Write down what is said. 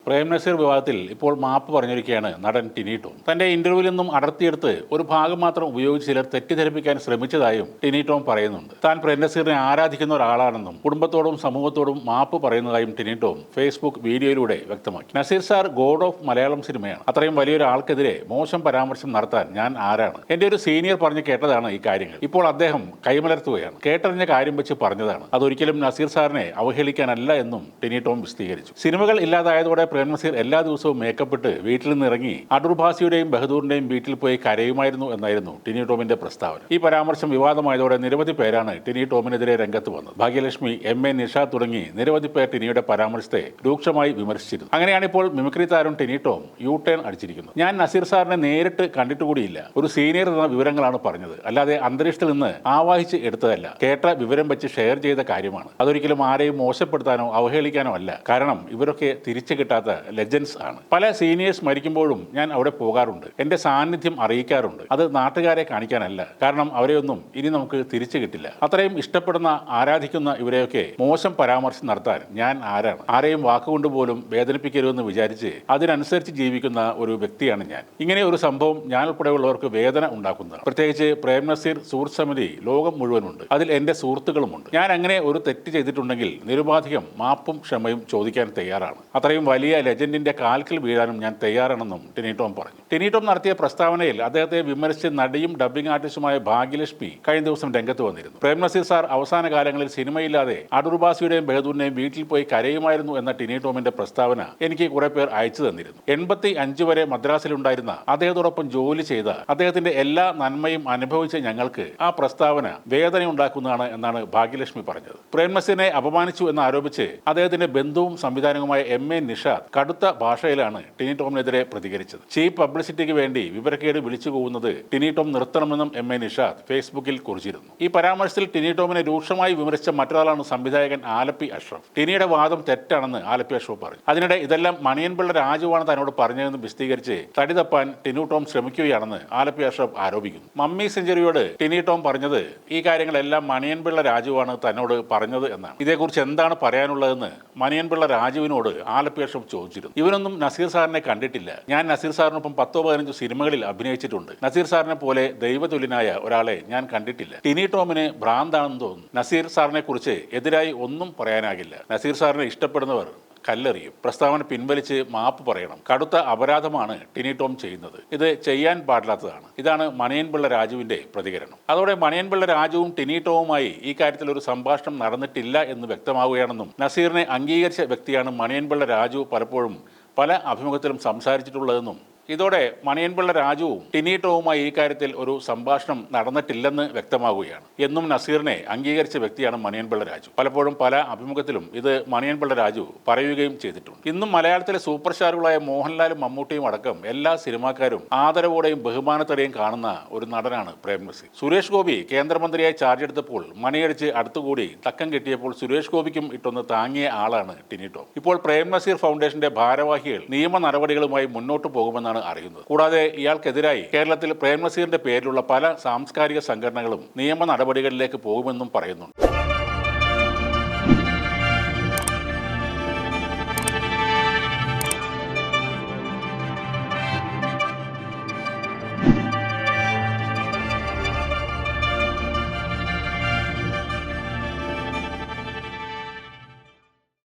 പ്രേം നസീർ വിവാദത്തിൽ ഇപ്പോൾ മാപ്പ് പറഞ്ഞിരിക്കുകയാണ് നടൻ ടിനി ടോം. തന്റെ ഇന്റർവ്യൂവിൽ നിന്നും അടർത്തിയെടുത്ത് ഒരു ഭാഗം മാത്രം ഉപയോഗിച്ച് ചിലർ തെറ്റിദ്ധരിപ്പിക്കാൻ ശ്രമിച്ചതായും ടിനി ടോം പറയുന്നുണ്ട്. താൻ പ്രേം നസീറിനെ ആരാധിക്കുന്ന ഒരാളാണെന്നും കുടുംബത്തോടും സമൂഹത്തോടും മാപ്പ് പറയുന്നതായും ടിനി ടോം ഫേസ്ബുക്ക് വീഡിയോയിലൂടെ വ്യക്തമാക്കി. Nazeer sir god of Malayalam സിനിമയാണ്. അത്രയും വലിയൊരാൾക്കെതിരെ മോശം പരാമർശം നടത്താൻ ഞാൻ ആരാണ്? എന്റെ ഒരു സീനിയർ പറഞ്ഞു കേട്ടതാണ് ഈ കാര്യങ്ങൾ. ഇപ്പോൾ അദ്ദേഹം കൈമലർത്തുകയാണ്. കേട്ടറിഞ്ഞ കാര്യം വെച്ച് പറഞ്ഞതാണ്. അതൊരിക്കലും നസീർ സാറിനെ അവഹേളിക്കാനല്ല എന്നും ടിനി ടോം വിശദീകരിച്ചു. സിനിമകൾ ഇല്ലാതായതോടെ പ്രേം നസീർ എല്ലാ ദിവസവും മേക്കപ്പിട്ട് വീട്ടിൽ നിന്ന് ഇറങ്ങി അടൂർ ഭാസിയുടെയും ബഹദൂറിന്റെയും വീട്ടിൽ പോയി കരയുമായിരുന്നു എന്നായിരുന്നു ടിനി ടോമിന്റെ പ്രസ്താവന. ഈ പരാമർശം വിവാദമായതോടെ നിരവധി പേരാണ് ടിനി ടോമിനെതിരെ രംഗത്ത് വന്നത്. ഭാഗ്യലക്ഷ്മി, എം.എ. നിഷ തുടങ്ങി നിരവധി പേർ ടിനിയുടെ പരാമർശത്തെ രൂക്ഷമായി വിമർശിച്ചിരുന്നു. അങ്ങനെയാണ് ഇപ്പോൾ മിമിക്രി താരം ടിനി ടോം യു ടേൺ അടിച്ചിരിക്കുന്നത്. ഞാൻ നസീർ സാറിനെ നേരിട്ട് കണ്ടിട്ടുകൂടിയില്ല. ഒരു സീനിയർ എന്ന വിവരങ്ങളാണ് പറഞ്ഞത്, അല്ലാതെ അന്തരീക്ഷത്തിൽ നിന്ന് ആവാഹിച്ച് എടുത്തതല്ല. കേട്ട വിവരം വെച്ച് ഷെയർ ചെയ്ത കാര്യമാണ്. അതൊരിക്കലും ആരെയും മോശപ്പെടുത്താനോ അവഹേളിക്കാനോ അല്ല. കാരണം ഇവരൊക്കെ തിരിച്ചു കിട്ടാത്ത ലെജൻസ് ആണ്. പല സീനിയേഴ്സ് മരിക്കുമ്പോഴും ഞാൻ അവിടെ പോകാറുണ്ട്. എന്റെ സാന്നിധ്യം അറിയിക്കാറുണ്ട്. അത് നാട്ടുകാരെ കാണിക്കാനല്ല. കാരണം അവരെയൊന്നും ഇനി നമുക്ക് തിരിച്ചു കിട്ടില്ല. അത്രയും ഇഷ്ടപ്പെടുന്ന ആരാധിക്കുന്ന ഇവരെയൊക്കെ മോശം പരാമർശം നടത്താൻ ഞാൻ ആരാണ്? ആരെയും വാക്കുകൊണ്ട് പോലും വേദനിപ്പിക്കരുതെന്ന് വിചാരിച്ച് അതിനനുസരിച്ച് ജീവിക്കുന്ന ഒരു വ്യക്തിയാണ് ഞാൻ. ഇങ്ങനെ ഒരു സംഭവം ഞാൻ ഉൾപ്പെടെയുള്ളവർക്ക് വേദന ഉണ്ടാക്കുന്നതാണ്. പ്രത്യേകിച്ച് പ്രേം നസീർ സുഹൃത്ത് സമിതി ലോകം മുഴുവനുണ്ട്. അതിൽ എന്റെ സുഹൃത്തുക്കളുമുണ്ട്. ഞാൻ അങ്ങനെ ഒരു തെറ്റ് ചെയ്തിട്ടുണ്ടെങ്കിൽ നിരുപാധികം മാപ്പും ക്ഷമയും ചോദിക്കാൻ തയ്യാറാണ്. അത്രയും വലിയ ലെജൻഡിന്റെ കാൽക്കൽ വീഴാനും ഞാൻ തയ്യാറാണെന്നും ടിനി ടോം പറഞ്ഞു. ടിനി ടോം നടത്തിയ പ്രസ്താവനയിൽ അദ്ദേഹത്തെ വിമർശിച്ച് നടിയും ഡബ്ബിംഗ് ആർട്ടിസ്റ്റുമായ ഭാഗ്യലക്ഷ്മി കഴിഞ്ഞ ദിവസം രംഗത്ത് വന്നിരുന്നു. പ്രേം നസീർ സാർ അവസാന കാലങ്ങളിൽ സിനിമയില്ലാതെ അടൂർ ഭാസിയുടെയും ബഹദൂറിന്റെയും വീട്ടിൽ പോയി കരയുമായിരുന്നു എന്ന ടിനി ടോമിന്റെ പ്രസ്താവന എനിക്ക് കുറെ പേർ അയച്ചു തന്നിരുന്നു. 85 വരെ മദ്രാസിലുണ്ടായിരുന്ന അദ്ദേഹത്തോടൊപ്പം ജോലി ചെയ്ത അദ്ദേഹത്തിന്റെ എല്ലാ നന്മയും അനുഭവിച്ച ഞങ്ങൾക്ക് ആ പ്രസ്താവന വേദനയുണ്ടാക്കുന്നതാണ് എന്നാണ് ഭാഗ്യലക്ഷ്മി പറഞ്ഞത്. പ്രേം നസീറിനെ അപമാനിച്ചു എന്ന് ആരോപിച്ച് അദ്ദേഹത്തിന്റെ ബന്ധുവും സംവിധാനവുമായ എം.എ. നിഷാദ് കടുത്ത ഭാഷയിലാണ് ടിനി ടോമിനെതിരെ പ്രതികരിച്ചത്. ചീപ്പ് പബ്ലിസിറ്റിക്ക് വേണ്ടി വിവരക്കേട് വിളിച്ചു പോകുന്നത് ടിനി ടോം നിർത്തണമെന്നും എം.എ. നിഷാദ് ഫേസ്ബുക്കിൽ കുറിച്ചിരുന്നു. ഈ പരാമർശത്തിൽ ടിനി ടോമിനെ രൂക്ഷമായി വിമർശിച്ച മറ്റൊരാളാണ് സംവിധായകൻ ആലപ്പി അഷ്റഫ്. ടിനിയുടെ വാദം തെറ്റാണെന്ന് ആലപ്പി അഷ്റഫ് പറഞ്ഞു. അതിനിടെ ഇതെല്ലാം മണിയൻപിള്ള രാജുവാണ് തന്നോട് പറഞ്ഞതെന്ന് വിശദീകരിച്ച് തടി തപ്പാൻ ടിനി ടോം ശ്രമിക്കുകയാണെന്ന് ആലപ്പി അഷ്റഫ് ആരോപിക്കുന്നു. മമ്മി സെഞ്ചുറിയോട് ടിനി ടോം പറഞ്ഞത് ഈ കാര്യങ്ങളെല്ലാം മണിയൻപിള്ള രാജുവാണ് തന്നോട് പറഞ്ഞത് എന്നാണ്. ഇതേക്കുറിച്ച് എന്താണ് പറയാനുള്ളതെന്ന് മണിയൻപിള്ള രാജുവിനോട് ആലപ്പി അഷ്റഫ് ചോദിച്ചിരുന്നു. ഇവനൊന്നും നസീർ സാറിനെ കണ്ടിട്ടില്ല. ഞാൻ നസീർ സാറിനൊപ്പം 10-15 സിനിമകളിൽ അഭിനയിച്ചിട്ടുണ്ട്. നസീർ സാറിനെ പോലെ ദൈവതുല്യനായ ഒരാളെ ഞാൻ കണ്ടിട്ടില്ല. ടിനി ടോമിന് ഭ്രാന്താണെന്ന് തോന്നുന്നു. നസീർ സാറിനെ കുറിച്ച് എതിരായി ഒന്നും പറയാനാകില്ല. നസീർ സാറിനെ ഇഷ്ടപ്പെടുന്നവർ കല്ലെറിയും. പ്രസ്താവന പിൻവലിച്ച് മാപ്പ് പറയണം. കടുത്ത അപരാധമാണ് ടിനി ടോം ചെയ്യുന്നത്. ഇത് ചെയ്യാൻ പാടില്ലാത്തതാണ്. ഇതാണ് മണിയൻപിള്ള രാജുവിന്റെ പ്രതികരണം. അതോടെ മണിയൻപിള്ള രാജുവും ടിനി ടോമുമായി ഈ കാര്യത്തിൽ ഒരു സംഭാഷണം നടന്നിട്ടില്ല എന്ന് വ്യക്തമാവുകയാണെന്നും നസീറിനെ അംഗീകരിച്ച വ്യക്തിയാണ് മണിയൻപിള്ള രാജു പലപ്പോഴും പല അഭിമുഖത്തിലും സംസാരിച്ചിട്ടുള്ളതെന്നും ഇതോടെ മണിയൻപിള്ള രാജുവും ടിനി ടോമുമായി ഈ കാര്യത്തിൽ ഒരു സംഭാഷണം നടന്നിട്ടില്ലെന്ന് വ്യക്തമാവുകയാണ്. എന്നും നസീറിനെ അംഗീകരിച്ച വ്യക്തിയാണ് മണിയൻപിള്ള രാജു. പലപ്പോഴും പല അഭിമുഖത്തിലും ഇത് മണിയൻപിള്ള രാജു പറയുകയും ചെയ്തിട്ടുണ്ട്. ഇന്നും മലയാളത്തിലെ സൂപ്പർ സ്റ്റാറുകളായ മോഹൻലാലും മമ്മൂട്ടിയും അടക്കം എല്ലാ സിനിമാക്കാരും ആദരവോടെയും ബഹുമാനത്തോടെയും കാണുന്ന ഒരു നടനാണ് പ്രേം നസീർ. സുരേഷ് ഗോപി കേന്ദ്രമന്ത്രിയായി ചാർജ് എടുത്തപ്പോൾ മണിയടിച്ച് അടുത്തുകൂടി തക്കം കെട്ടിയപ്പോൾ സുരേഷ് ഗോപിക്കും ഇട്ടൊന്ന് താങ്ങിയ ആളാണ് ടിനി ടോം. ഇപ്പോൾ പ്രേം നസീർ ഫൗണ്ടേഷന്റെ ഭാരവാഹികൾ നിയമ നടപടികളുമായി മുന്നോട്ട് പോകുമെന്നാണ് അറിയുന്നത്. കൂടാതെ ഇയാൾക്കെതിരായി കേരളത്തിൽ പ്രേം നസീറിന്റെ പേരിലുള്ള പല സാംസ്കാരിക സംഘടനകളും നിയമ നടപടികളിലേക്ക് പോകുമെന്നും പറയുന്നുണ്ട്.